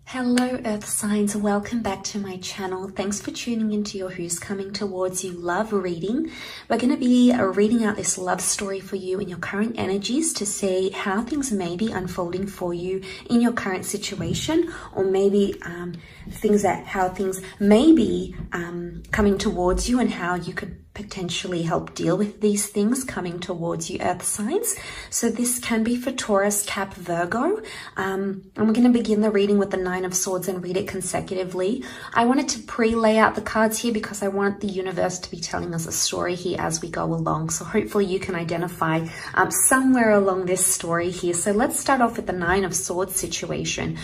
Hello Earth signs, welcome back to my channel. Thanks for tuning into your Who's Coming Towards You love reading. We're going to be reading out this love story for you in your current energies to see how things may be unfolding for you in your current situation, or maybe how things may be coming towards you and how you could potentially help deal with these things coming towards you, Earth signs. So this can be for Taurus, Cap, Virgo. And we're going to begin the reading with the Nine of Swords and read it consecutively. I wanted to pre-lay out the cards here because I want the universe to be telling us a story here as we go along. So hopefully you can identify somewhere along this story here. So let's start off with the Nine of Swords situation.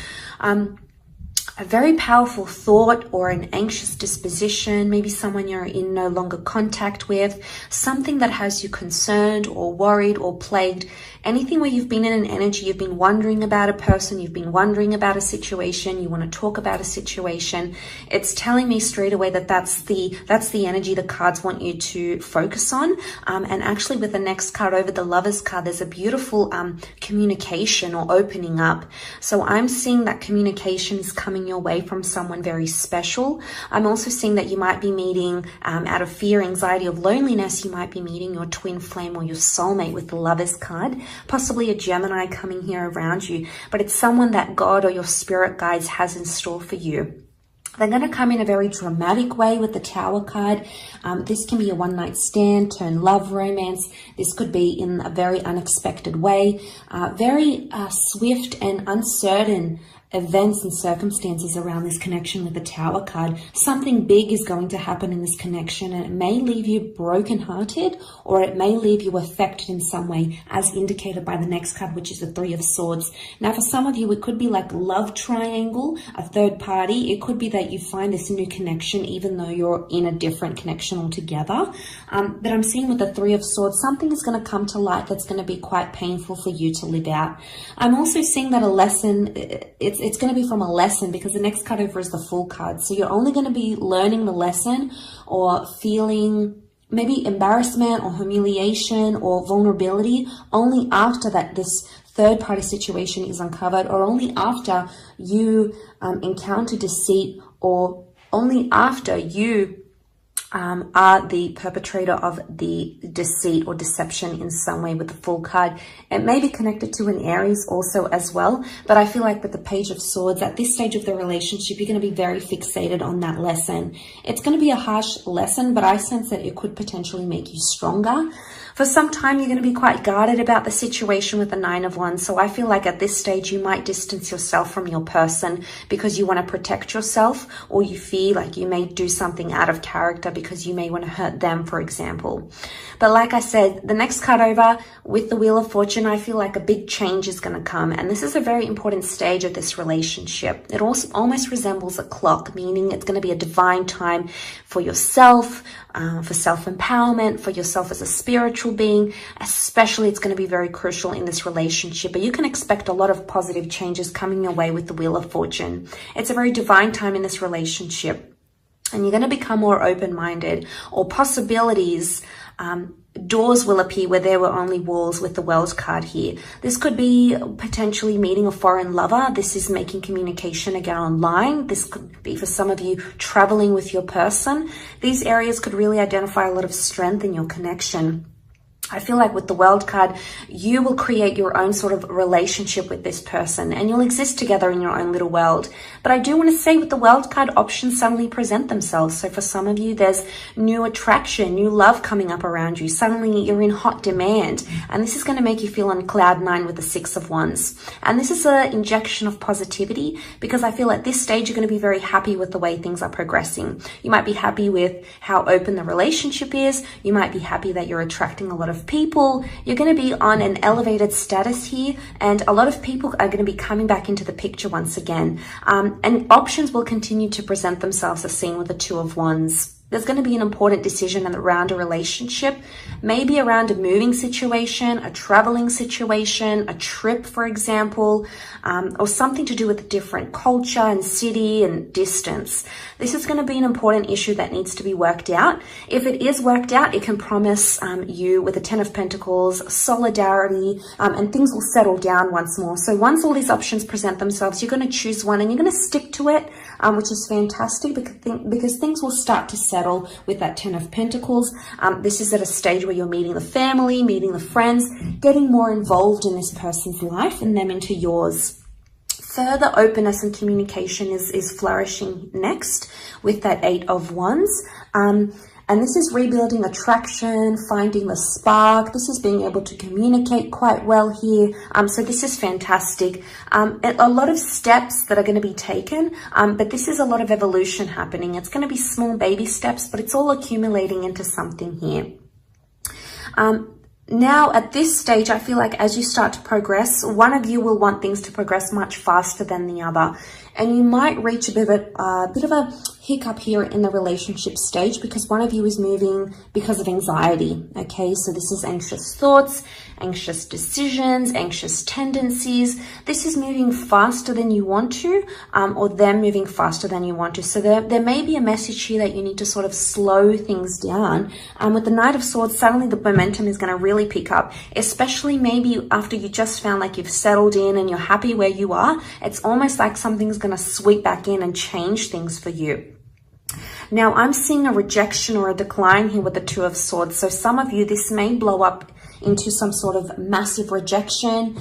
A very powerful thought or an anxious disposition, maybe someone you're in no longer contact with, something that has you concerned or worried or plagued, anything where you've been in an energy, you've been wondering about a person, you've been wondering about a situation, you want to talk about a situation. It's telling me straight away that that's the energy the cards want you to focus on. And actually with the next card over, the Lovers card, there's a beautiful communication or opening up. So I'm seeing that communication is coming your way from someone very special. I'm also seeing that you might be meeting, out of fear, anxiety, of loneliness, you might be meeting your twin flame or your soulmate with the Lovers card, possibly a Gemini coming here around you, but it's someone that God or your spirit guides has in store for you. They're going to come in a very dramatic way with the Tower card. This can be a one-night stand, turn love, romance. This could be in a very unexpected way. Very swift and uncertain events and circumstances around this connection with the Tower card. Something big is going to happen in this connection, and it may leave you brokenhearted, or it may leave you affected in some way, as indicated by the next card, which is the Three of Swords. Now, for some of you, it could be like love triangle, a third party. It could be that you find this new connection, even though you're in a different connection altogether. But I'm seeing with the Three of Swords, something is going to come to light that's going to be quite painful for you to live out. I'm also seeing that a lesson, it's going to be from a lesson, because the next card over is the Fool card. So you're only going to be learning the lesson or feeling maybe embarrassment or humiliation or vulnerability only after that this third party situation is uncovered, or only after you encounter deceit, or only after you are the perpetrator of the deceit or deception in some way with the Fool card. It may be connected to an Aries also as well, but I feel like with the Page of Swords, at this stage of the relationship, you're going to be very fixated on that lesson. It's going to be a harsh lesson, but I sense that it could potentially make you stronger. For some time, you're going to be quite guarded about the situation with the Nine of Wands. So I feel like at this stage, you might distance yourself from your person because you want to protect yourself, or you feel like you may do something out of character because you may want to hurt them, for example. But like I said, the next card over with the Wheel of Fortune, I feel like a big change is going to come. And this is a very important stage of this relationship. It also almost resembles a clock, meaning it's going to be a divine time for yourself, for self-empowerment, for yourself as a spiritual being. Especially, it's going to be very crucial in this relationship. But you can expect a lot of positive changes coming your way with the Wheel of Fortune. It's a very divine time in this relationship. And you're going to become more open-minded, or possibilities, doors will appear where there were only walls with the World card here. This could be potentially meeting a foreign lover. This is making communication again online. This could be for some of you traveling with your person. These areas could really identify a lot of strength in your connection. I feel like with the World card, you will create your own sort of relationship with this person, and you'll exist together in your own little world. But I do want to say with the World card, options suddenly present themselves. So for some of you, there's new attraction, new love coming up around you. Suddenly you're in hot demand, and this is going to make you feel on cloud nine with the Six of Wands. And this is an injection of positivity, because I feel at this stage, you're going to be very happy with the way things are progressing. You might be happy with how open the relationship is. You might be happy that you're attracting a lot of people. You're going to be on an elevated status here, and a lot of people are going to be coming back into the picture once again. And options will continue to present themselves, as seen with the Two of Wands. there's going to be an important decision around a relationship, maybe around a moving situation, a traveling situation, a trip, for example, or something to do with a different culture and city and distance. This is going to be an important issue that needs to be worked out. If it is worked out, it can promise you with the Ten of Pentacles, solidarity, and things will settle down once more. So once all these options present themselves, you're going to choose one and you're going to stick to it, which is fantastic because things will start to settle with that Ten of Pentacles. This is at a stage where you're meeting the family, meeting the friends, getting more involved in this person's life and them into yours. Further openness and communication is flourishing next with that Eight of Wands. And this is rebuilding attraction, finding the spark. This is being able to communicate quite well here. So this is fantastic. A lot of steps that are going to be taken, but this is a lot of evolution happening. It's going to be small baby steps, but it's all accumulating into something here. Now, at this stage, I feel like as you start to progress, one of you will want things to progress much faster than the other. And you might reach a bit of a hiccup here in the relationship stage because one of you is moving because of anxiety. Okay, so this is anxious thoughts, anxious decisions, anxious tendencies. This is moving faster than you want to, or them moving faster than you want to. So there may be a message here that you need to sort of slow things down. With the Knight of Swords, suddenly the momentum is going to really pick up, especially maybe after you just found like you've settled in and you're happy where you are. It's almost like something's going to sweep back in and change things for you. Now, I'm seeing a rejection or a decline here with the Two of Swords. So some of you, this may blow up into some sort of massive rejection.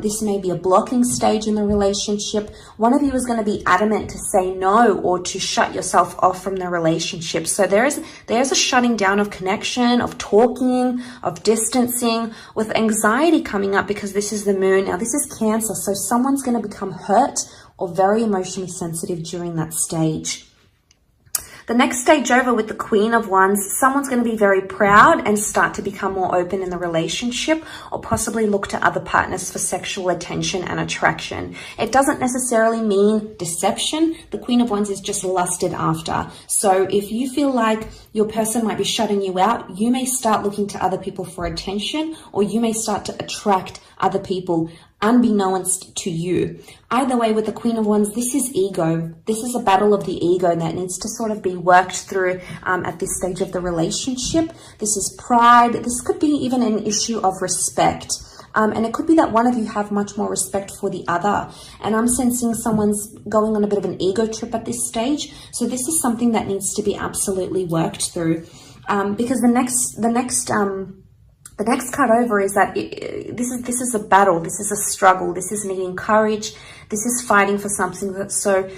This may be a blocking stage in the relationship. One of you is going to be adamant to say no or to shut yourself off from the relationship. So there's a shutting down of connection, of talking, of distancing, with anxiety coming up because this is the moon. Now, this is Cancer, so someone's going to become hurt or very emotionally sensitive during that stage. The next stage over with the Queen of Wands, someone's going to be very proud and start to become more open in the relationship or possibly look to other partners for sexual attention and attraction. It doesn't necessarily mean deception. The Queen of Wands is just lusted after. So if you feel like your person might be shutting you out, you may start looking to other people for attention, or you may start to attract other people unbeknownst to you. Either way, with the Queen of Wands, this is ego. This is a battle of the ego that needs to sort of be worked through at this stage of the relationship. This is pride. This could be even an issue of respect. And it could be that one of you have much more respect for the other. And I'm sensing someone's going on a bit of an ego trip at this stage. So this is something that needs to be absolutely worked through. Because the next card over is that this is a battle, this is a struggle, this is needing courage, this is fighting for something. So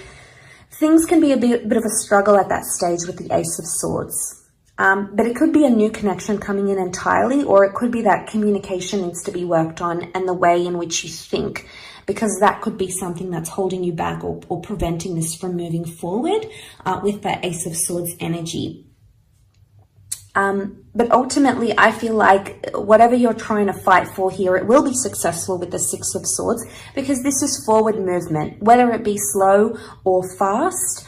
things can be a bit of a struggle at that stage with the Ace of Swords. But it could be a new connection coming in entirely, or it could be that communication needs to be worked on and the way in which you think, because that could be something that's holding you back or preventing this from moving forward with that Ace of Swords energy. But ultimately, I feel like whatever you're trying to fight for here, it will be successful with the Six of Swords, because this is forward movement, whether it be slow or fast.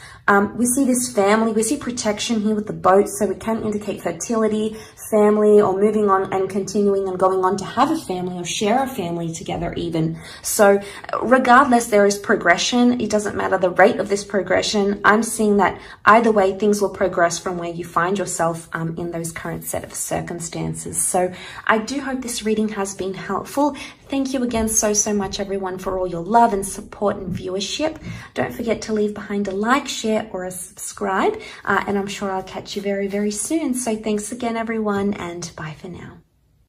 We see this family, we see protection here with the boat, so it can indicate fertility, family, or moving on and continuing and going on to have a family or share a family together even. So regardless, there is progression. It doesn't matter the rate of this progression. I'm seeing that either way, things will progress from where you find yourself in those current set of circumstances. So I do hope this reading has been helpful. Thank you again so much, everyone, for all your love and support and viewership. Don't forget to leave behind a like, share, or a subscribe. And I'm sure I'll catch you very soon. So thanks again, everyone, and bye for now.